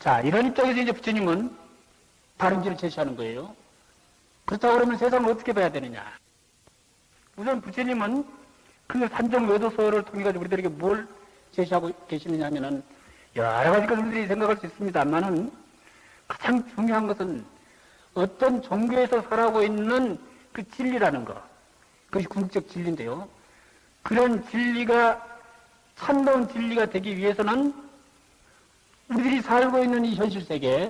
자, 이런 입장에서 이제 부처님은 다른 길을 제시하는 거예요. 그렇다고 그러면 세상을 어떻게 봐야 되느냐. 우선 부처님은 그 산정외도서를 통해 가지고 우리들에게 뭘 제시하고 계시느냐 하면은 여러 가지 것을 우리들이 생각할 수 있습니다만은 가장 중요한 것은 어떤 종교에서 살아오고 있는 그 진리라는 것. 그것이 궁극적 진리인데요. 그런 진리가 참다운 진리가 되기 위해서는 우리들이 살고 있는 이 현실 세계,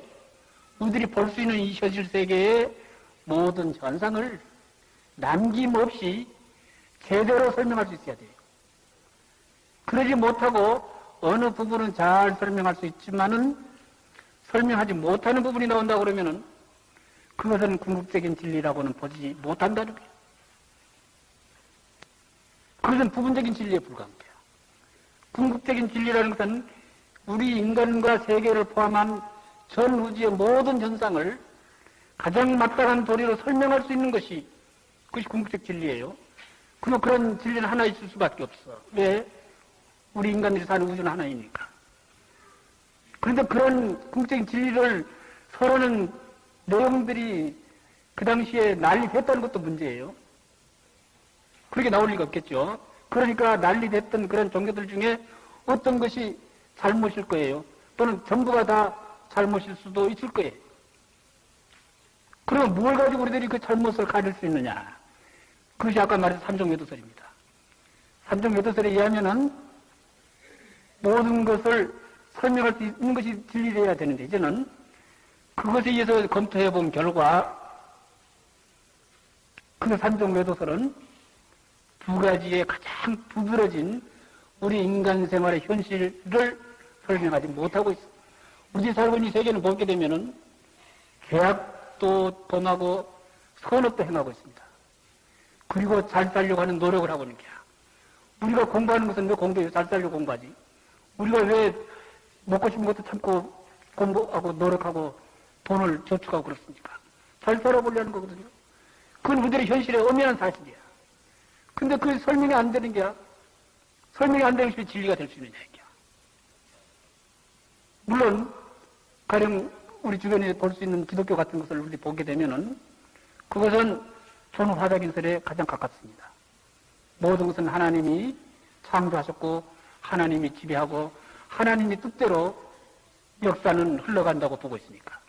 우리들이 볼 수 있는 이 현실 세계의 모든 현상을 남김없이 제대로 설명할 수 있어야 돼요. 그러지 못하고 어느 부분은 잘 설명할 수 있지만은 설명하지 못하는 부분이 나온다 그러면은 그것은 궁극적인 진리라고는 보지 못한다는 거예요. 그것은 부분적인 진리에 불과한 거예요. 궁극적인 진리라는 것은 우리 인간과 세계를 포함한 전 우주의 모든 현상을 가장 마땅한 도리로 설명할 수 있는 것이 그것이 궁극적 진리예요. 그런 진리는 하나 있을 수밖에 없어. 왜? 우리 인간들이 사는 우주는 하나이니까. 그런데 그런 궁극적인 진리를 서로는 내용들이 그 당시에 난립했다는 것도 문제예요. 그렇게 나올 리가 없겠죠. 그러니까 난립했던 그런 종교들 중에 어떤 것이 잘못일 거예요. 또는 전부가 다 잘못일 수도 있을 거예요. 그러면 뭘 가지고 우리들이 그 잘못을 가릴 수 있느냐. 그것이 아까 말했던 삼종외도설입니다. 삼종외도설에 의하면은 모든 것을 설명할 수 있는 것이 진리되어야 되는데 이제는 그것에 의해서 검토해 본 결과 그 삼종외도설은 두 가지의 가장 두드러진 우리 인간 생활의 현실을 설명하지 못하고 있습니다. 우리 살고 있는 세계는 보게 되면은 계약도 범하고 선업도 행하고 있습니다. 그리고 잘 살려고 하는 노력을 하고 있는 거야. 우리가 공부하는 것은 왜 공부해요? 잘 살려고 공부하지. 우리가 왜 먹고 싶은 것도 참고 공부하고 노력하고 돈을 저축하고 그렇습니까? 잘 살아보려는 거거든요. 그건 우리들의 현실의 엄연한 사실이야. 근데 그게 설명이 안 되는 게야. 설명이 안 되는 것이 진리가 될 수 있느냐, 이게. 물론, 가령 우리 주변에 볼 수 있는 기독교 같은 것을 우리 보게 되면은 그것은 존화작인설에 가장 가깝습니다. 모든 것은 하나님이 창조하셨고 하나님이 지배하고 하나님이 뜻대로 역사는 흘러간다고 보고 있으니까.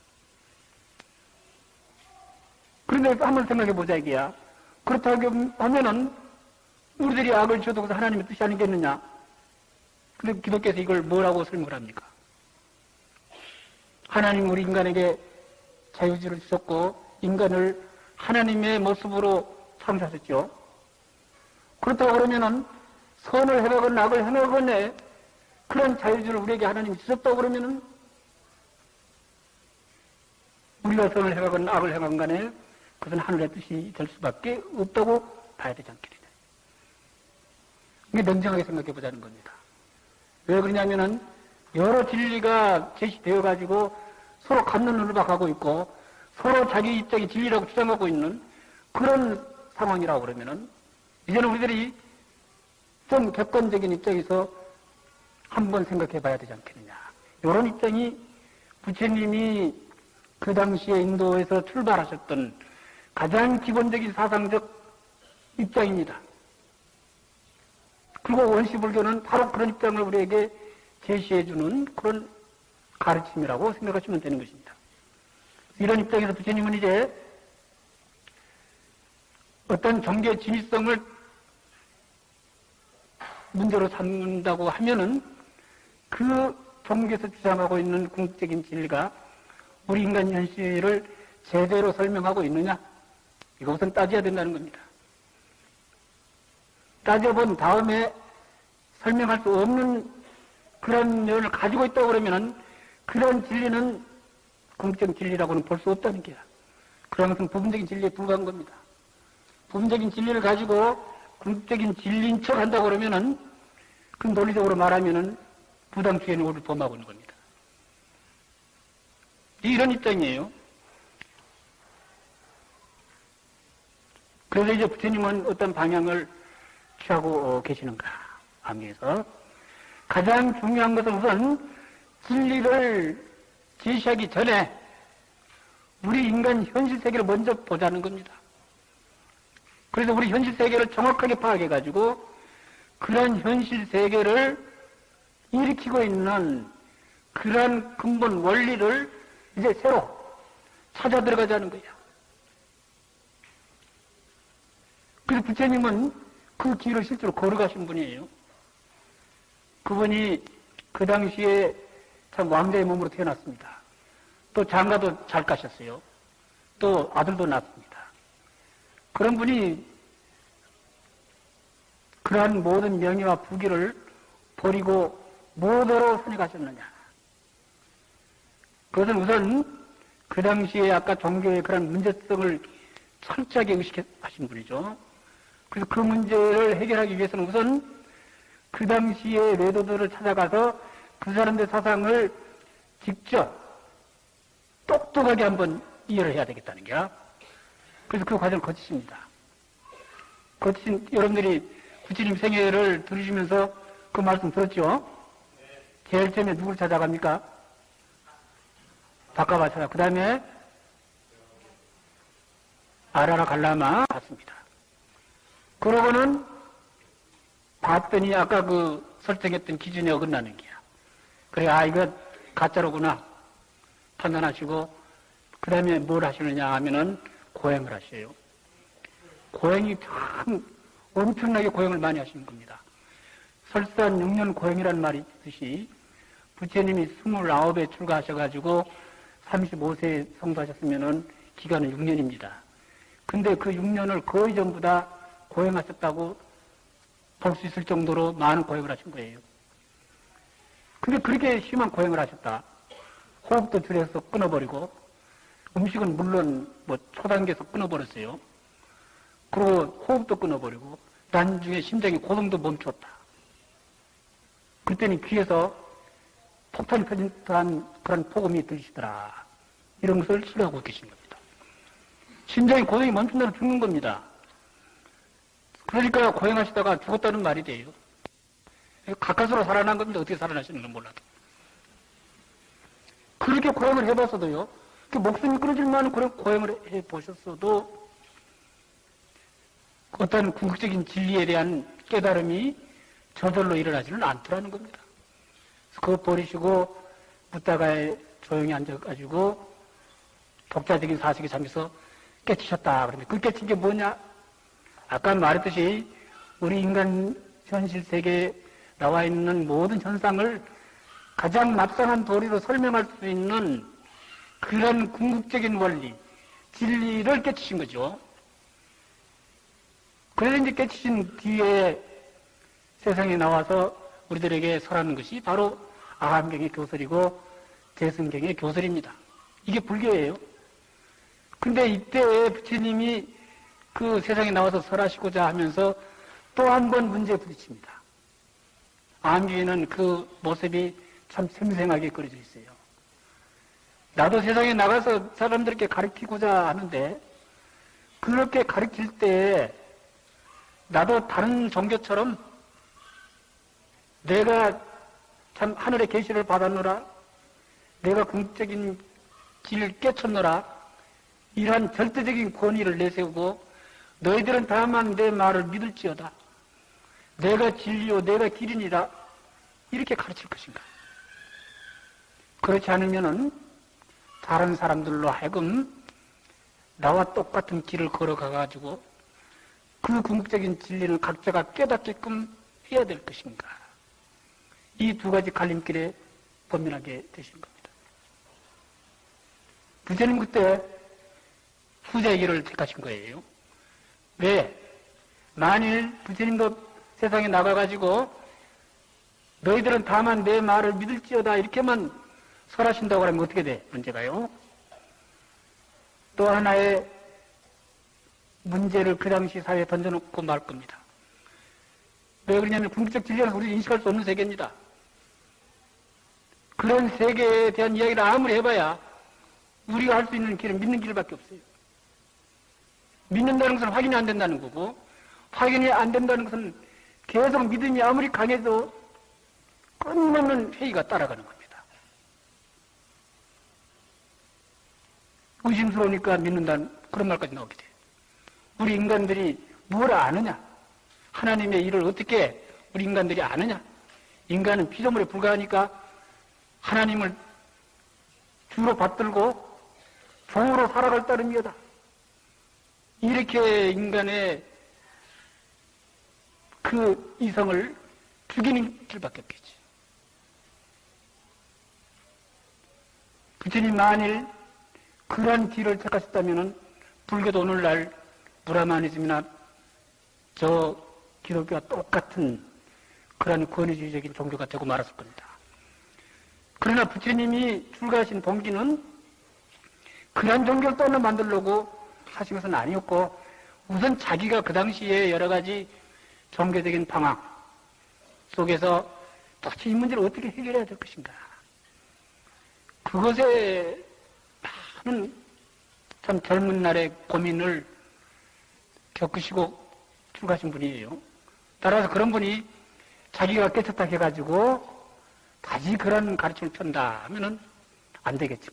그런데 한번 생각해 보자 이게야. 그렇다고 하면은 우리들이 악을 지어도 그것은 하나님의 뜻이 아니겠느냐? 근데 기독교에서 이걸 뭐라고 설명을 합니까? 하나님 우리 인간에게 자유지를 주셨고 인간을 하나님의 모습으로 창조하셨죠. 그렇다고 그러면은 선을 해가건 악을 행하건에 그런 자유지를 우리에게 하나님이 주셨다고 그러면은 우리가 선을 해가건 악을 행하건 간에 그것은 하늘의 뜻이 될 수밖에 없다고 봐야 되지 않겠느냐. 이게 냉정하게 생각해 보자는 겁니다. 왜 그러냐면은 여러 진리가 제시되어 가지고 서로 갖는 눈을 박하고 있고 서로 자기 입장이 진리라고 주장하고 있는 그런 상황이라고 그러면은 이제는 우리들이 좀 객관적인 입장에서 한번 생각해 봐야 되지 않겠느냐. 이런 입장이 부처님이 그 당시에 인도에서 출발하셨던 가장 기본적인 사상적 입장입니다. 그리고 원시불교는 바로 그런 입장을 우리에게 제시해주는 그런 가르침이라고 생각하시면 되는 것입니다. 이런 입장에서 부처님은 이제 어떤 종교의 진위성을 문제로 삼는다고 하면은 그 종교에서 주장하고 있는 궁극적인 진리가 우리 인간 현실을 제대로 설명하고 있느냐? 이것은 따져야 된다는 겁니다. 따져본 다음에 설명할 수 없는 그런 면을 가지고 있다고 그러면은 그런 진리는 궁극적인 진리라고는 볼 수 없다는 게야. 그런 것은 부분적인 진리에 불과한 겁니다. 부분적인 진리를 가지고 궁극적인 진리인 척 한다고 그러면은 그 논리적으로 말하면은 부당주의는 우리를 범하고 있는 겁니다. 이런 입장이에요. 그래서 이제 부처님은 어떤 방향을 취하고 계시는가 하면서 가장 중요한 것은 우선 진리를 제시하기 전에 우리 인간 현실 세계를 먼저 보자는 겁니다. 그래서 우리 현실 세계를 정확하게 파악해가지고 그런 현실 세계를 일으키고 있는 그런 근본 원리를 이제 새로 찾아 들어가자는 거예요. 그래서 부처님은 그 길을 실제로 걸어가신 분이에요. 그분이 그 당시에 참 왕자의 몸으로 태어났습니다. 또 장가도 잘 가셨어요. 또 아들도 낳았습니다. 그런 분이 그러한 모든 명예와 부귀를 버리고 무엇으로 산에 가셨느냐. 그것은 우선 그 당시에 아까 종교의 그런 문제성을 철저하게 의식하신 분이죠. 그래서 그 문제를 해결하기 위해서는 우선 그 당시의 외도들을 찾아가서 그 사람들의 사상을 직접 똑똑하게 한번 이해를 해야 되겠다는 거야. 그래서 그 과정을 거치십니다. 거치신 여러분들이 부처님 생애를 들으시면서 그 말씀 들었죠? 제일 처음에 누구를 찾아갑니까? 바카바 찾아. 그 다음에 아라라 갈라마 갔습니다. 그러고는 봤더니 아까 그 설정했던 기준에 어긋나는 게야. 그래, 이거 가짜로구나 판단하시고 그 다음에 뭘 하시느냐 하면은 고행을 하셔요. 고행이 참 엄청나게 고행을 많이 하시는 겁니다. 설산 6년 고행이라는 말이 있듯이 부처님이 29에 출가하셔가지고 35세에 성도하셨으면은 기간은 6년입니다. 근데 그 6년을 거의 전부 다 고행하셨다고 볼 수 있을 정도로 많은 고행을 하신 거예요. 근데 그렇게 심한 고행을 하셨다. 호흡도 줄여서 끊어버리고 음식은 물론 뭐 초단계에서 끊어버렸어요. 그리고 호흡도 끊어버리고 나중에 심장의 고동도 멈췄다. 그때는 귀에서 폭탄이 터진 듯한 그런 폭음이 들리시더라. 이런 것을 싫어하고 계신 겁니다. 심장의 고동이 멈춘다면 죽는 겁니다. 그러니까 고행하시다가 죽었다는 말이 돼요. 가까스로 살아난 겁니다. 어떻게 살아나시는 건 몰라도. 그렇게 고행을 해봤어도요. 목숨이 끊어질 만한 그런 고행을 해보셨어도 어떤 궁극적인 진리에 대한 깨달음이 저절로 일어나지는 않더라는 겁니다. 그거 버리시고 묻다가 조용히 앉아가지고 독자적인 사색에 잠겨서 깨치셨다. 그러면 그 깨친 게 뭐냐? 아까 말했듯이 우리 인간 현실 세계에 나와 있는 모든 현상을 가장 납상한 도리로 설명할 수 있는 그런 궁극적인 원리, 진리를 깨치신 거죠. 그래서 이제 깨치신 뒤에 세상에 나와서 우리들에게 설하는 것이 바로 아함경의 교설이고 대승경의 교설입니다. 이게 불교예요. 근데 이때 부처님이 그 세상에 나와서 설하시고자 하면서 또 한 번 문제에 부딪힙니다. 아함경에는 그 모습이 참 생생하게 그려져 있어요. 나도 세상에 나가서 사람들에게 가르치고자 하는데 그렇게 가르칠 때 나도 다른 종교처럼 내가 참 하늘의 계시를 받았노라, 내가 궁극적인 길을 깨쳤노라, 이러한 절대적인 권위를 내세우고 너희들은 다만 내 말을 믿을지어다, 내가 진리요 내가 길이니라, 이렇게 가르칠 것인가? 그렇지 않으면은 다른 사람들로 하여금 나와 똑같은 길을 걸어가가지고 그 궁극적인 진리를 각자가 깨닫게끔 해야 될 것인가? 이 두 가지 갈림길에 범민하게 되신 겁니다. 부처님 그때 후자의 길을 택하신 거예요. 왜? 만일 부처님도 세상에 나가가지고 너희들은 다만 내 말을 믿을지어다 이렇게만 설하신다고 하면 어떻게 돼? 문제가요. 또 하나의 문제를 그 당시 사회에 던져놓고 말 겁니다. 왜 그러냐면 궁극적 진리는 우리 인식할 수 없는 세계입니다. 그런 세계에 대한 이야기를 아무리 해봐야 우리가 할 수 있는 길은 믿는 길밖에 없어요. 믿는다는 것은 확인이 안 된다는 거고, 확인이 안 된다는 것은 계속 믿음이 아무리 강해도 끊임없는 회의가 따라가는 겁니다. 의심스러우니까 믿는다는 그런 말까지 나오게 돼. 우리 인간들이 뭘 아느냐? 하나님의 일을 어떻게 우리 인간들이 아느냐? 인간은 피조물에 불과하니까 하나님을 주로 받들고 종으로 살아갈 따름이다. 이렇게 인간의 그 이성을 죽이는 길밖에 없겠지. 부처님 만일 그런 길을 택하셨다면 불교도 오늘날 브라마니즘이나 저 기독교와 똑같은 그런 권위주의적인 종교가 되고 말았을 겁니다. 그러나 부처님이 출가하신 동기는 그런 종교를 또 하나 만들려고 하신 것은 아니었고, 우선 자기가 그 당시에 여러 가지 종교적인 방황 속에서 도대체 이 문제를 어떻게 해결해야 될 것인가, 그것에 많은 참 젊은 날의 고민을 겪으시고 출가하신 분이에요. 따라서 그런 분이 자기가 깨끗하게 해가지고 다시 그런 가르침을 편다 하면은 안 되겠지.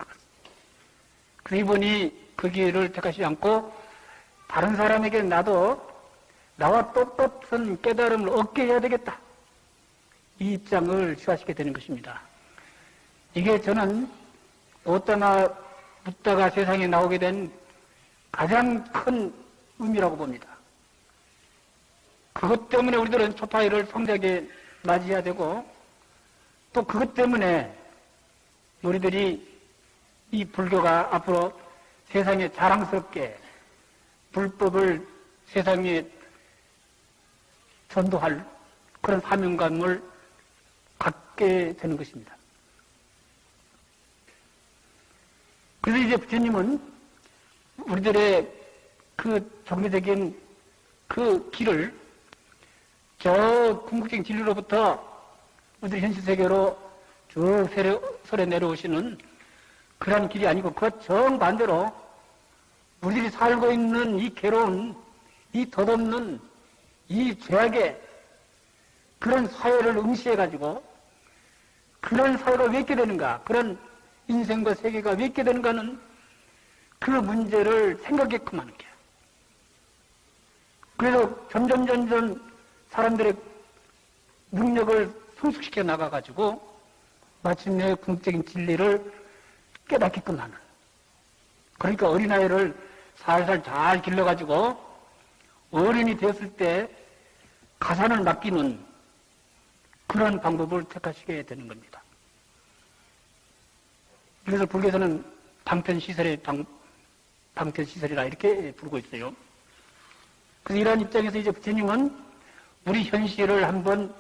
그 이분이 그 길을 택하지 않고 다른 사람에게 나도 나와 똑같은 깨달음을 얻게 해야 되겠다, 이 입장을 취하시게 되는 것입니다. 이게 저는 오따마 붓다가 세상에 나오게 된 가장 큰 의미라고 봅니다. 그것 때문에 우리들은 초파일을 성대하게 맞이해야 되고, 또 그것 때문에 우리들이 이 불교가 앞으로 세상에 자랑스럽게 불법을 세상에 전도할 그런 사명감을 갖게 되는 것입니다. 그래서 이제 부처님은 우리들의 그 종교적인 그 길을 저 궁극적인 진리로부터 우리 현실 세계로 쭉 설에 내려오시는 그런 길이 아니고, 그 정반대로 우리들이 살고 있는 이 괴로운, 이 덧없는 이 죄악의 그런 사회를 응시해가지고, 그런 사회가 왜 있게 되는가, 그런 인생과 세계가 왜 있게 되는가는 그 문제를 생각하게끔 하는 거야. 그래서 점점 사람들의 능력을 성숙시켜 나가가지고 마침내 궁극적인 진리를 깨닫게끔 하는, 그러니까 어린아이를 살살 잘 길러가지고 어른이 되었을 때 가산을 맡기는 그런 방법을 택하시게 되는 겁니다. 그래서 불교에서는 방편시설이라 이렇게 부르고 있어요. 그래서 이런 입장에서 이제 부처님은 우리 현실을 한번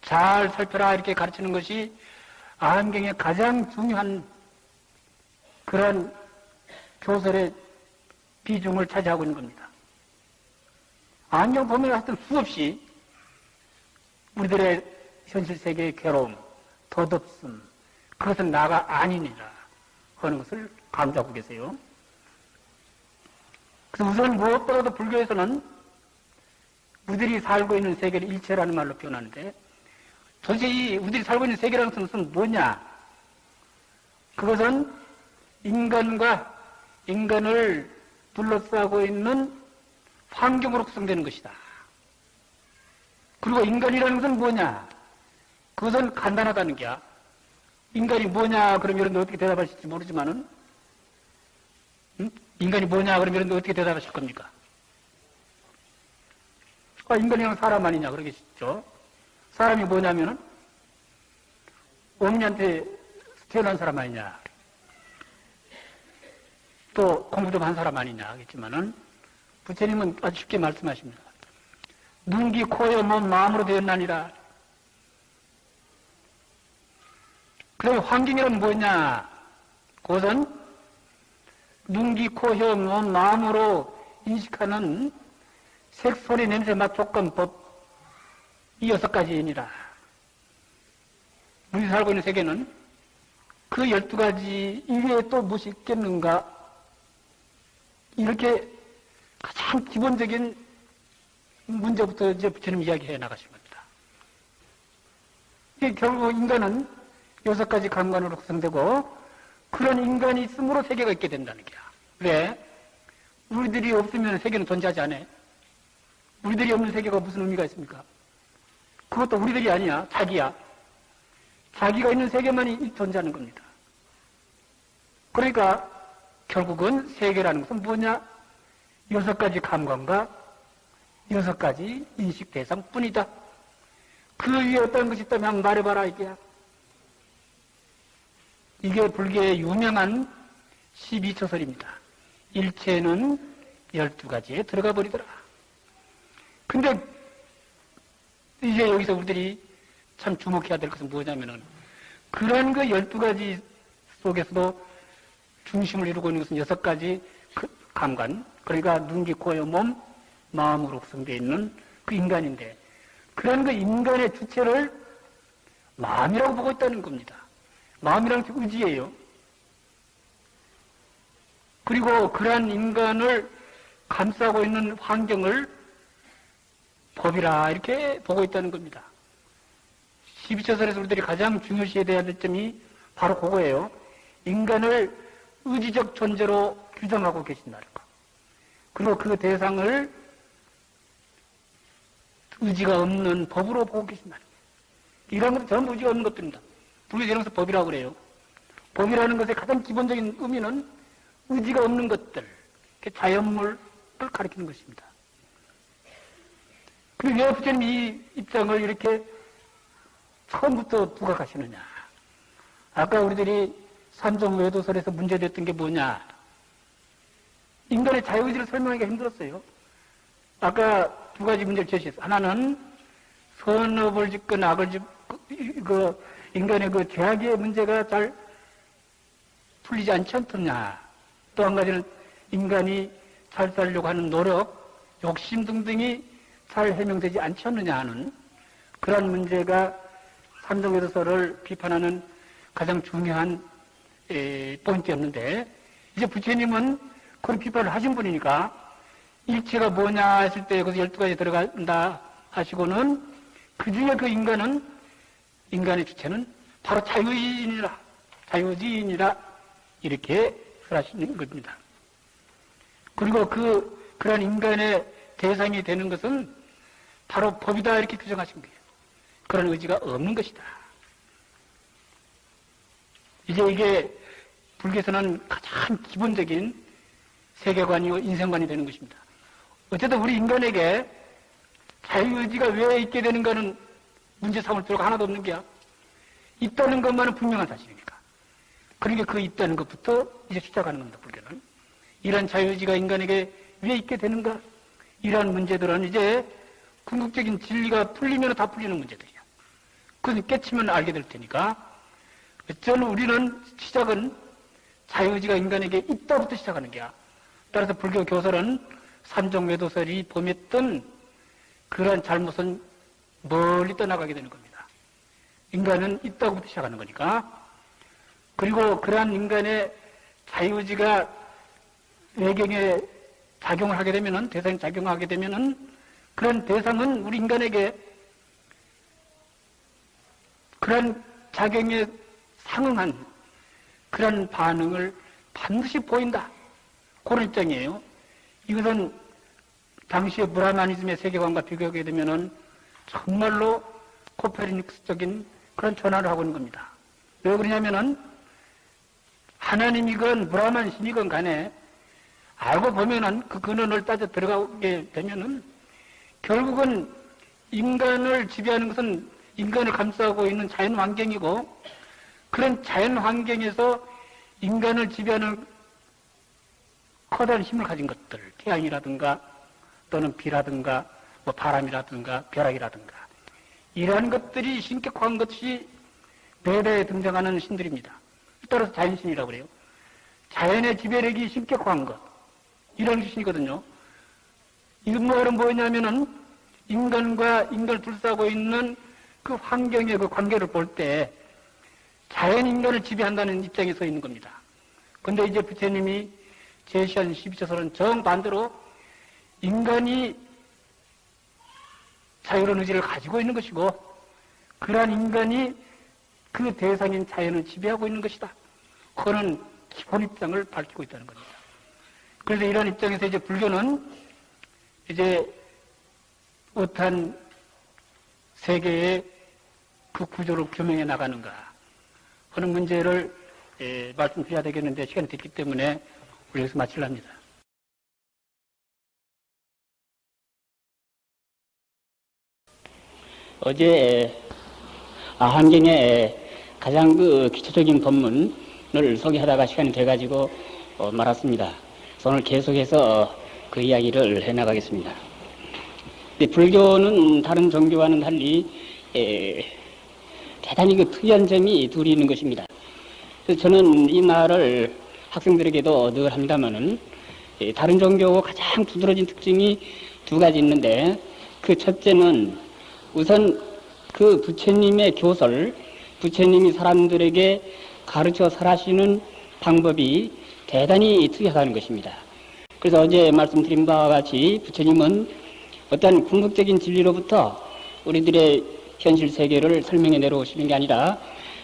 잘 살펴라 이렇게 가르치는 것이 안경의 가장 중요한 그런 교설의 비중을 차지하고 있는 겁니다. 안경 보면 하여튼 수없이 우리들의 현실 세계의 괴로움, 덧없음, 그것은 나가 아니니라 하는 것을 강조하고 계세요. 그래서 우선 무엇보다도 불교에서는 우리들이 살고 있는 세계를 일체라는 말로 표현하는데, 도대체 우리들이 살고 있는 세계라는 것은 뭐냐? 그것은 인간과 인간을 둘러싸고 있는 환경으로 구성되는 것이다. 그리고 인간이라는 것은 뭐냐? 그것은 간단하다는 게야. 인간이 뭐냐? 그럼 여러분들 어떻게 대답하실지 모르지만은, 인간이 뭐냐? 그럼 여러분들 어떻게 대답하실 겁니까? 인간이랑 사람 아니냐? 그러겠죠. 사람이 뭐냐면은, 어머니한테 태어난 사람 아니냐? 또 공부 좀 한 사람 아니냐 하겠지만은, 부처님은 아주 쉽게 말씀하십니다. 눈, 귀, 코, 혀, 몸, 마음으로 되었나니라. 그럼 환경이란 뭐냐? 그것은 눈, 귀, 코, 혀, 몸, 마음으로 인식하는 색, 소리, 냄새, 맛, 조건법, 이 6가지이니라. 우리 살고 있는 세계는 그 12가지 이외에 또 무엇이 있겠는가? 이렇게 가장 기본적인 문제부터 이제 부처님 이야기해 나가신 겁니다. 이게 결국 인간은 6가지 감관으로 구성되고, 그런 인간이 있으므로 세계가 있게 된다는 거야. 왜? 우리들이 없으면 세계는 존재하지 않아. 우리들이 없는 세계가 무슨 의미가 있습니까? 그것도 우리들이 아니야. 자기야. 자기가 있는 세계만이 존재하는 겁니다. 그러니까 결국은 세계라는 것은 뭐냐? 6가지 감관과 6가지 인식 대상뿐이다. 그 위에 어떤 것이 있다면 한번 말해봐라 이게야. 이게 불교의 유명한 12처설입니다. 일체는 12가지에 들어가 버리더라. 근데 이제 여기서 우리들이 참 주목해야 될 것은 뭐냐면은 그런 그 12가지 속에서도 중심을 이루고 있는 것은 6가지 감관, 그러니까 눈, 귀, 코, 여, 몸, 마음으로 구성되어 있는 그 인간인데 그런 그 인간의 주체를 마음이라고 보고 있다는 겁니다. 마음이라는 게 의지예요. 그리고 그러한 인간을 감싸고 있는 환경을 법이라 이렇게 보고 있다는 겁니다. 12처설에서 우리들이 가장 중요시해야 될 점이 바로 그거예요. 인간을 의지적 존재로 규정하고 계신다는 거. 그리고 그 대상을 의지가 없는 법으로 보고 계신다는 거. 이런 것은 전부 의지가 없는 것들입니다. 불교에서 이런 것을 법이라고 그래요. 법이라는 것의 가장 기본적인 의미는 의지가 없는 것들, 자연물을 가리키는 것입니다. 그리고 왜 부처님이 이 입장을 이렇게 처음부터 부각하시느냐. 아까 우리들이 삼종외도설에서 문제됐던 게 뭐냐. 인간의 자유의지를 설명하기가 힘들었어요. 아까 2가지 문제를 제시했어요. 하나는 선업을 짓거나 악을 짓고 인간의 그 죄악의 문제가 잘 풀리지 않지 않느냐. 또 한 가지는 인간이 잘 살려고 하는 노력, 욕심 등등이 잘 해명되지 않지 않느냐 하는 그런 문제가 삼종외도설을 비판하는 가장 중요한 포인트였는데 이제 부처님은 그런 비판을 하신 분이니까 일체가 뭐냐 했을 때 거기서 12가지 들어간다 하시고는 그 중에 그 인간의 주체는 바로 자유의지인이라 이렇게 설하시는 겁니다. 그리고 그런 인간의 대상이 되는 것은 바로 법이다 이렇게 규정하신 거예요. 그런 의지가 없는 것이다. 이제 이게 불교에서는 가장 기본적인 세계관이고 인생관이 되는 것입니다. 어쨌든 우리 인간에게 자유의지가 왜 있게 되는가는 문제 삼을 필요가 하나도 없는 게야. 있다는 것만은 분명한 사실이니까. 그러니까 그 있다는 것부터 이제 시작하는 겁니다, 불교는. 이런 자유의지가 인간에게 왜 있게 되는가? 이러한 문제들은 이제 궁극적인 진리가 풀리면 다 풀리는 문제들이야. 그것은 깨치면 알게 될 테니까. 저는 우리는 시작은 자유의지가 인간에게 있다부터 시작하는 게야. 따라서 불교 교설은 삼종외도설이 범했던 그러한 잘못은 멀리 떠나가게 되는 겁니다. 인간은 있다고부터 시작하는 거니까. 그리고 그러한 인간의 자유의지가 외경에 작용을 하게 되면은, 대상에 작용하게 되면은, 그런 대상은 우리 인간에게 그런 작용에 상응한 그런 반응을 반드시 보인다. 그런 입장이에요. 이것은 당시의 브라마니즘의 세계관과 비교하게 되면은 정말로 코페르니쿠스적인 그런 전환을 하고 있는 겁니다. 왜 그러냐면은 하나님이건 브라만 신이건 간에 알고 보면은 그 근원을 따져 들어가게 되면은 결국은 인간을 지배하는 것은 인간을 감싸고 있는 자연 환경이고 그런 자연 환경에서 인간을 지배하는 커다란 힘을 가진 것들, 태양이라든가 또는 비라든가 뭐 바람이라든가 벼락이라든가 이러한 것들이 신격화한 것이 배대에 등장하는 신들입니다. 따라서 자연신이라고 그래요. 자연의 지배력이 신격화한 것 이런 신이거든요. 이건 뭐냐면은 인간과 인간을 둘러싸고 있는 그 환경의 그 관계를 볼 때 자연 인간을 지배한다는 입장에 서 있는 겁니다. 근데 이제 부처님이 제시한 12처설은 정반대로 인간이 자유로운 의지를 가지고 있는 것이고 그러한 인간이 그 대상인 자연을 지배하고 있는 것이다. 그거는 기본 입장을 밝히고 있다는 겁니다. 그래서 이런 입장에서 이제 불교는 이제 어떠한 세계의 그 구조를 규명해 나가는가 하는 문제를 말씀드려야 되겠는데 시간이 됐기 때문에 우리 여기서 마치려합니다. 어제 아한경의 가장 그 기초적인 법문을 소개하다가 시간이 돼가지고 말았습니다. 그래서 오늘 계속해서 그 이야기를 해나가겠습니다. 불교는 다른 종교와는 달리 대단히 그 특이한 점이 둘이 있는 것입니다. 그래서 저는 이 말을 학생들에게도 늘 합니다만은 다른 종교하고 가장 두드러진 특징이 두 가지 있는데 그 첫째는 우선 그 부처님의 교설, 부처님이 사람들에게 가르쳐 설하시는 방법이 대단히 특이하다는 것입니다. 그래서 어제 말씀드린 바와 같이 부처님은 어떤 궁극적인 진리로부터 우리들의 현실 세계를 설명해 내려오시는 게 아니라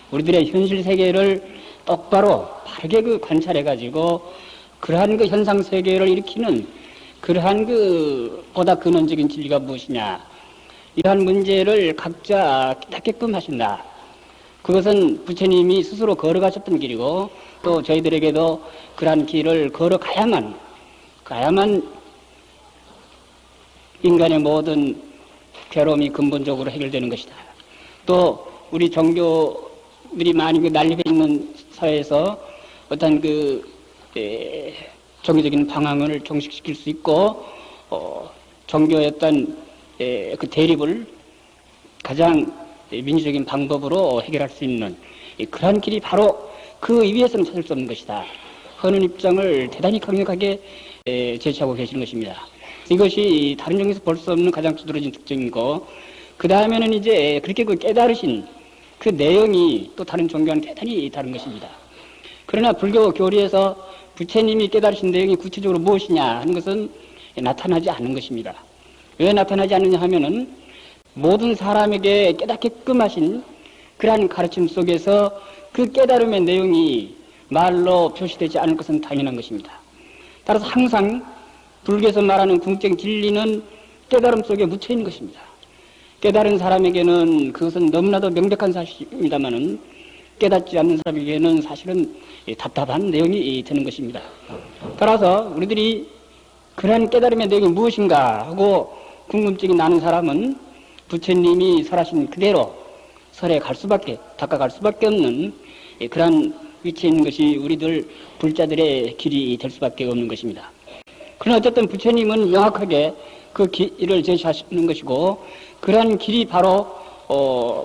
우리들의 현실 세계를 똑바로 바르게 그 관찰해 가지고 그러한 그 현상 세계를 일으키는 그러한 그 보다 근원적인 진리가 무엇이냐 이러한 문제를 각자 깨닫게끔 하신다. 그것은 부처님이 스스로 걸어가셨던 길이고 또 저희들에게도 그러한 길을 걸어가야만 인간의 모든 괴로움이 근본적으로 해결되는 것이다. 또 우리 종교들이 많이 난립해 있는 사회에서 어떤 종교적인 방향을 종식시킬 수 있고 종교의 어떤 그 대립을 가장 민주적인 방법으로 해결할 수 있는 그러한 길이 바로 그 위에서는 찾을 수 없는 것이다 하는 입장을 대단히 강력하게 제시하고 계시는 것입니다. 이것이 다른 종교에서 볼 수 없는 가장 두드러진 특징이고 그 다음에는 이제 그렇게 그 깨달으신 그 내용이 또 다른 종교와는 대단히 다른 것입니다. 그러나 불교 교리에서 부처님이 깨달으신 내용이 구체적으로 무엇이냐 하는 것은 나타나지 않는 것입니다. 왜 나타나지 않느냐 하면은 모든 사람에게 깨닫게끔 하신 그러한 가르침 속에서 그 깨달음의 내용이 말로 표시되지 않을 것은 당연한 것입니다. 따라서 항상 불교에서 말하는 궁극적인 진리는 깨달음 속에 묻혀 있는 것입니다. 깨달은 사람에게는 그것은 너무나도 명백한 사실입니다만은 깨닫지 않는 사람에게는 사실은 답답한 내용이 되는 것입니다. 따라서 우리들이 그러한 깨달음의 내용이 무엇인가 하고 궁금증이 나는 사람은 부처님이 설하신 그대로 설에 닦아갈 수밖에 없는 그러한 위치에 있는 것이 우리들 불자들의 길이 될 수밖에 없는 것입니다. 그러나 어쨌든 부처님은 명확하게 그 길을 제시하시는 것이고 그러한 길이 바로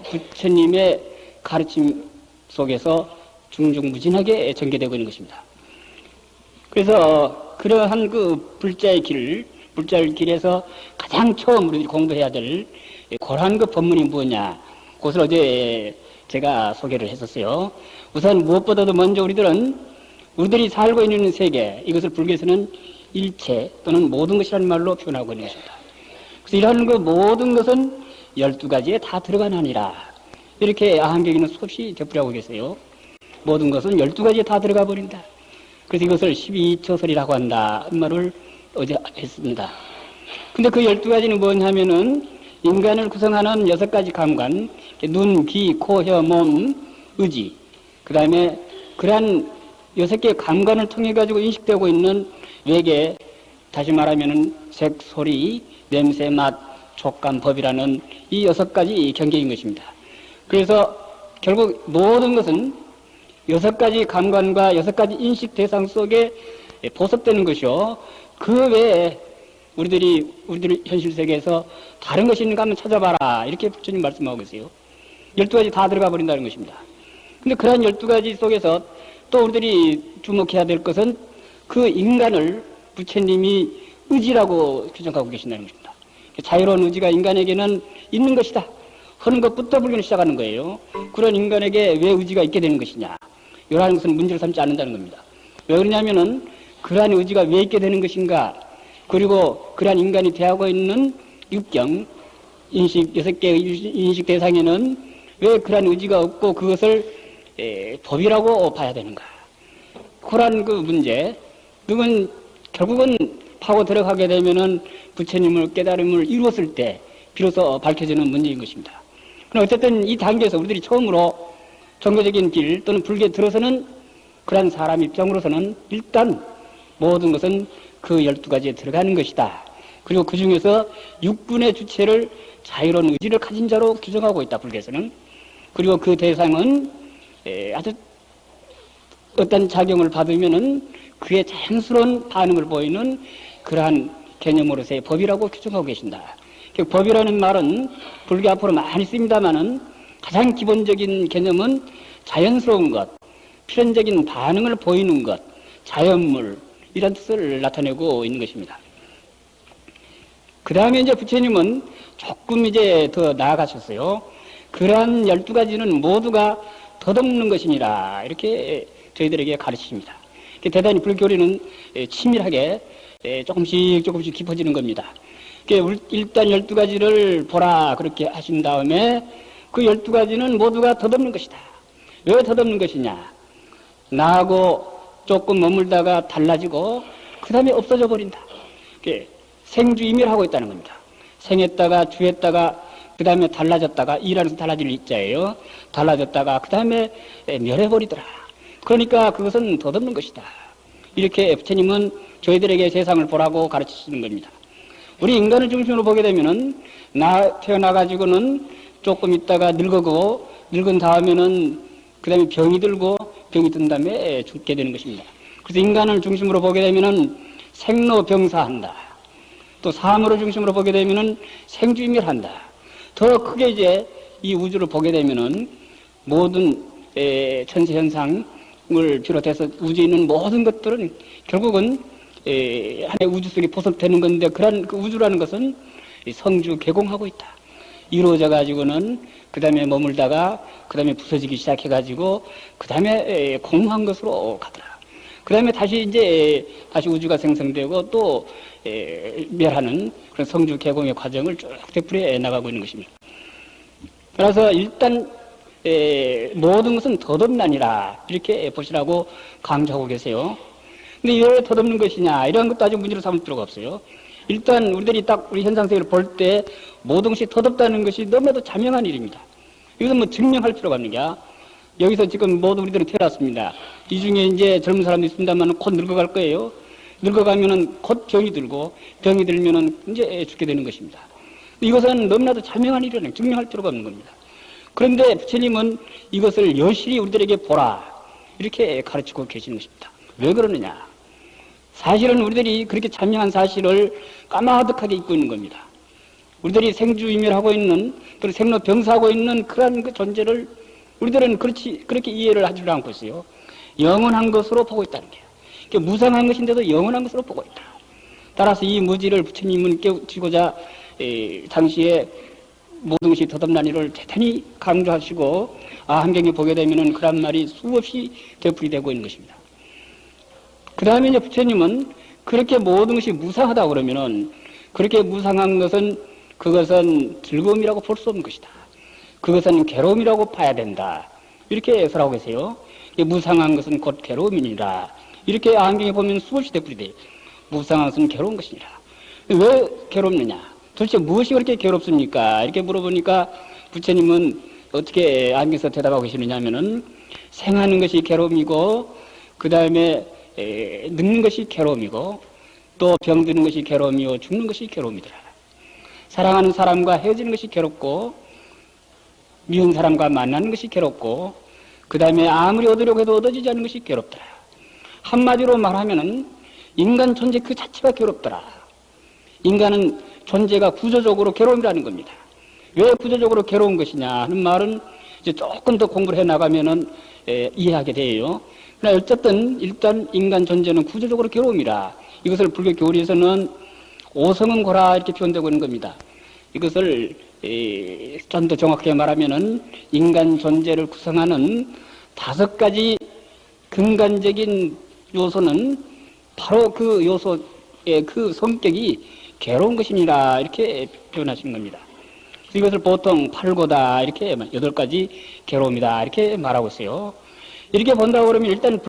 부처님의 가르침 속에서 중중무진하게 전개되고 있는 것입니다. 그래서 그러한 그 불자의 길에서 가장 처음 우리들이 공부해야 될 그러한 그 법문이 뭐냐 그것을 어제 제가 소개를 했었어요. 우선 무엇보다도 먼저 우리들이 살고 있는 세계 이것을 불교에서는 일체 또는 모든 것이라는 말로 표현하고 있는 것입니다. 그래서 이러한 그 모든 것은 12가지에 다 들어가나니라 이렇게 아한경에는 수없이 되풀이하고 계세요. 모든 것은 12가지에 다 들어가 버린다. 그래서 이것을 12처설이라고 한다 한 말을 어제 했습니다. 근데 그 12가지는 뭐냐면은 인간을 구성하는 6가지 감관 눈, 귀, 코, 혀, 몸, 의지 그 다음에 그러한 6개의 감관을 통해 가지고 인식되고 있는 외계 다시 말하면은 색, 소리, 냄새, 맛, 촉감, 법이라는 이 6가지 경계인 것입니다. 그래서 결국 모든 것은 6가지 감관과 6가지 인식 대상 속에 보습되는 것이요. 그 외에 우리들 현실 세계에서 다른 것이 있는가 한번 찾아봐라. 이렇게 부처님 말씀하고 계세요. 12가지 다 들어가 버린다는 것입니다. 근데 그러한 12가지 속에서 또 우리들이 주목해야 될 것은 그 인간을 부처님이 의지라고 규정하고 계신다는 것입니다. 자유로운 의지가 인간에게는 있는 것이다 하는 것부터 불교는 시작하는 거예요. 그런 인간에게 왜 의지가 있게 되는 것이냐 이러한 것은 문제를 삼지 않는다는 겁니다. 왜 그러냐면은 그러한 의지가 왜 있게 되는 것인가 그리고 그러한 인간이 대하고 있는 육경 인식 6개의 인식 대상에는 왜 그러한 의지가 없고 그것을 법이라고 봐야 되는가 그런 그 문제, 그건 결국은 파고 들어가게 되면은 부처님을 깨달음을 이루었을 때 비로소 밝혀지는 문제인 것입니다. 그럼 어쨌든 이 단계에서 우리들이 처음으로 정교적인 길 또는 불교에 들어서는 그런 사람 입장으로서는 일단 모든 것은 그 12가지에 들어가는 것이다. 그리고 그 중에서 육군의 주체를 자유로운 의지를 가진 자로 규정하고 있다, 불교에서는. 그리고 그 대상은 아주 어떤 작용을 받으면은 그의 자연스러운 반응을 보이는 그러한 개념으로서의 법이라고 규정하고 계신다. 법이라는 말은 불교 앞으로 많이 씁니다마는 가장 기본적인 개념은 자연스러운 것, 필연적인 반응을 보이는 것, 자연물, 이런 뜻을 나타내고 있는 것입니다. 그 다음에 이제 부처님은 조금 이제 더 나아가셨어요. 그러한 12가지는 모두가 덧없는 것이니라. 이렇게 저희들에게 가르치십니다. 대단히 불교리는 치밀하게 조금씩 깊어지는 겁니다. 일단 12가지를 보라. 그렇게 하신 다음에 그 12가지는 모두가 덧없는 것이다. 왜 덧없는 것이냐? 나하고 조금 머물다가 달라지고 그 다음에 없어져 버린다. 생주이멸하고 있다는 겁니다. 생했다가 주했다가 그 다음에 달라졌다가 이라는 달라질 이자예요. 달라졌다가 그 다음에 멸해버리더라. 그러니까 그것은 덧없는 것이다. 이렇게 부처님은 저희들에게 세상을 보라고 가르치시는 겁니다. 우리 인간을 중심으로 보게 되면은 태어나가지고는 조금 있다가 늙고 늙은 다음에는 그 다음에 병이 들고 병이 든 다음에 죽게 되는 것입니다. 그래서 인간을 중심으로 보게 되면은 생로병사한다. 또 사물을 중심으로 보게 되면은 생주멸한다. 더 크게 이제 이 우주를 보게 되면은 모든 천세 현상을 비롯해서 우주에 있는 모든 것들은 결국은 하나의 우주 속에 포섭되는 건데 그런 그 우주라는 것은 성주 개공하고 있다. 이루어져 가지고는 그 다음에 머물다가 그 다음에 부서지기 시작해 가지고 그 다음에 공허한 것으로 가더라. 그 다음에 다시 우주가 생성되고 또 멸하는 그런 성주 개공의 과정을 쭉 되풀이해 나가고 있는 것입니다. 그래서 일단 모든 것은 덧없나니라 이렇게 보시라고 강조하고 계세요. 근데 왜 덧없는 것이냐 이런 것도 아주 문제로 삼을 필요가 없어요. 일단 우리들이 딱 우리 현상세계를 볼 때 모든 것이 덧없다는 것이 너무나도 자명한 일입니다. 이것은 뭐 증명할 필요가 없는 게야. 여기서 지금 모두 우리들은 태어났습니다. 이 중에 이제 젊은 사람도 있습니다만 곧 늙어갈 거예요. 늙어가면은 곧 병이 들고 병이 들면은 이제 죽게 되는 것입니다. 이것은 너무나도 자명한 일이라는 증명할 필요가 없는 겁니다. 그런데 부처님은 이것을 여실히 우리들에게 보라 이렇게 가르치고 계시는 것입니다. 왜 그러느냐? 사실은 우리들이 그렇게 자명한 사실을 까마득하게 잊고 있는 겁니다. 우리들이 생주이멸하고 있는 또 생로병사하고 있는 그러한 그 존재를 우리들은 그렇게 이해를 하지 않고 있어요. 영원한 것으로 보고 있다는 게요. 그러니까 무상한 것인데도 영원한 것으로 보고 있다. 따라서 이 무지를 부처님은 깨우치고자 당시에 모든 것이 덧없나니를 대단히 강조하시고 한경에 보게 되면은 그런 말이 수없이 되풀이되고 있는 것입니다. 그 다음에 이제 부처님은 그렇게 모든 것이 무상하다 그러면은 그렇게 무상한 것은 그것은 즐거움이라고 볼 수 없는 것이다. 그것은 괴로움이라고 봐야 된다. 이렇게 해설하고 계세요. 무상한 것은 곧 괴로움이니라. 이렇게 안경에 보면 수없이 되풀이돼요. 무상한 것은 괴로운 것이니라. 왜 괴롭느냐? 도대체 무엇이 그렇게 괴롭습니까? 이렇게 물어보니까 부처님은 어떻게 안경에서 대답하고 계시느냐 하면은 생하는 것이 괴로움이고 그 다음에 늙는 것이 괴로움이고 또 병드는 것이 괴로움이요 죽는 것이 괴로움이더라. 사랑하는 사람과 헤어지는 것이 괴롭고 미운 사람과 만나는 것이 괴롭고 그 다음에 아무리 얻으려고 해도 얻어지지 않는 것이 괴롭더라. 한마디로 말하면은 인간 존재 그 자체가 괴롭더라. 인간은 존재가 구조적으로 괴로움이라는 겁니다. 왜 구조적으로 괴로운 것이냐 하는 말은 이제 조금 더 공부를 해 나가면은 이해하게 돼요. 그러나 어쨌든 일단 인간 존재는 구조적으로 괴로움이라. 이것을 불교 교리에서는 오성은 고라 이렇게 표현되고 있는 겁니다. 이것을 좀 더 정확하게 말하면은 인간 존재를 구성하는 5가지 근간적인 요소는 바로 그 요소의 그 성격이 괴로운 것이니라 이렇게 표현하시는 겁니다. 이것을 보통 8고다 이렇게 8가지 괴로움이다 이렇게 말하고 있어요. 이렇게 본다고 그러면 일단